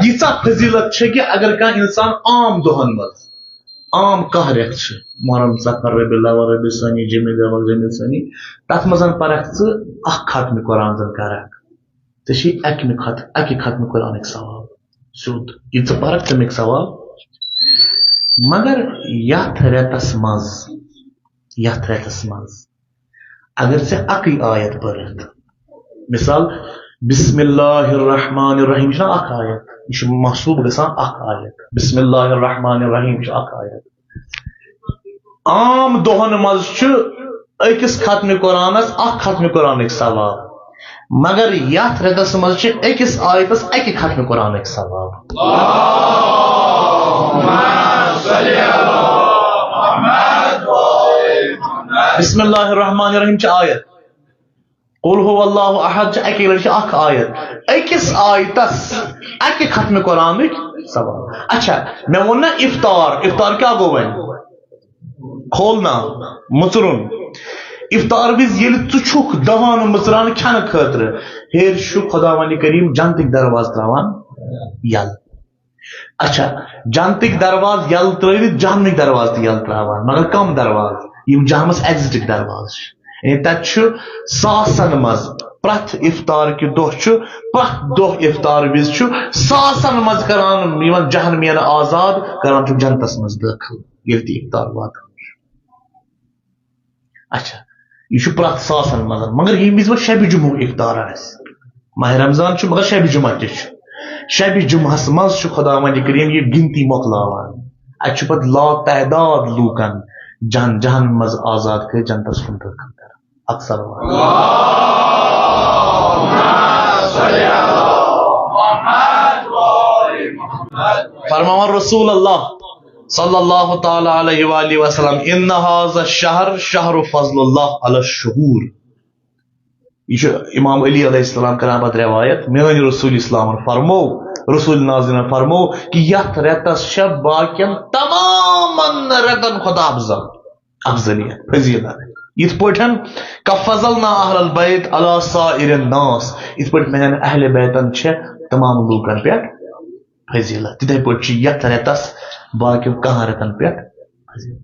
ییژا فضیلت کہ اگر کانٛہہ انسان عام دۄہن منٛز عام کانٛہہ رٮ۪تھ چھِ محرم سفر ربیع الاول ربیع ثانی جمیع الاول جمیع ثانی تتھ منٛز پرکھ ژٕ اکھ ختمہِ قرآن زن کرکھ ژےٚ چھی اکہِ ختمہِ قرآنٕکۍ ثواب سیوٚد یہِ ژٕ پرکھ تمیُک ثواب مگر یتھ رٮ۪تس منٛز اگر ژےٚ اکٕے آیت پٔرِتھ مثال بسم اللہ الرحمن الرحیم چھُنہ اکھ آیت یہ محسوب گژھان اکھ آیت بسم اللہ الرحمن الرحیم چھُ اکھ آیت عام دۄہن منٛز چھُ أکِس ختمہِ قرآنس اکھ ختمہِ قرآنٕکۍ ثواب مگر یتھ رٮ۪تس منٛز چھِ أکِس آیتس اکہِ ختمہِ قرآنٕکۍ ثواب بسم اللہ الرحمن الرحیم چھ آیت قل هو اللہ احد چھ اکی لڑکی اکھ آیت أکِس آیتس اکہِ ختمہِ قرآنٕکۍ ثواب اچھا مےٚ ووٚن نا افطار کیٛاہ گوٚو وۄنۍ کھولنا مُژرُن افطار وِزِ ییٚلہِ ژٕ چھُکھ دہان مٕژران کھٮ۪نہٕ خٲطرٕ ہیٚرِ چھُ خۄداوندِ کریم جنتٕکۍ دروازٕ تراوان یلہٕ اچھا جنتٕکۍ درواز یلہٕ ترٲوِتھ جہنمٕکۍ درواز تہِ یلہٕ تراوان مگر کم درواز یم جہنمس ایگزٹٕکۍ درواز چھِ یعنی تتہِ چھُ ساسن منٛز پرٛٮ۪تھ افطار کہِ دۄہ چھُ پرٛٮ۪تھ دۄہ افطار وِزِ چھُ ساسن منٛز کران یِمن جہنمین آزاد کران چھُ جنتس منٛز دٲخل ییٚلہِ تہِ افطار واتان چھُ اچھا یہ چھُ پرٛٮ۪تھ ساسن منٛز مگر ییٚمہِ وِزِ وۄنۍ شبِ جمعہ افطار آسہِ ماہ رمضان چھُ مگر شبِ جمعہ تہِ چھُ شبِ جمعہس منٛز چھُ خۄداوندِ کریم یہ گنتی مۄکلاوان اتہِ چھُ پتہٕ لاتعداد لوٗکن جہنم منٛز آزاد کٔرِتھ جنتس کُن دٲخل کران اکثر فرماوان رسول اللہ صلی اللہ تعالی علیہ وآلہ وسلم ان هذا الشہر شہر فضل اللہ علی الشہور یہ امام علی علیہ السلام کران پتہ روایت میٲنۍ رسول اسلام فرمو رسول ناظرین فرمو کہ یتھ رٮ۪تس چھِ باقین تمام رٮ۪تن کھۄتہٕ افضلیت فضیلت یِتھ پٲٹھۍ کفضلنا اہل البیت علی سائر الناس یِتھ پٲٹھۍ میانٮ۪ن اہل بیتن چھِ تمام لوٗکن پٮ۪ٹھ فضیلت تِتھے پٲٹھۍ چھِ یتھ رٮ۪تس باقین کانٛہہ رٮ۪تن پٮ۪ٹھ فضیلت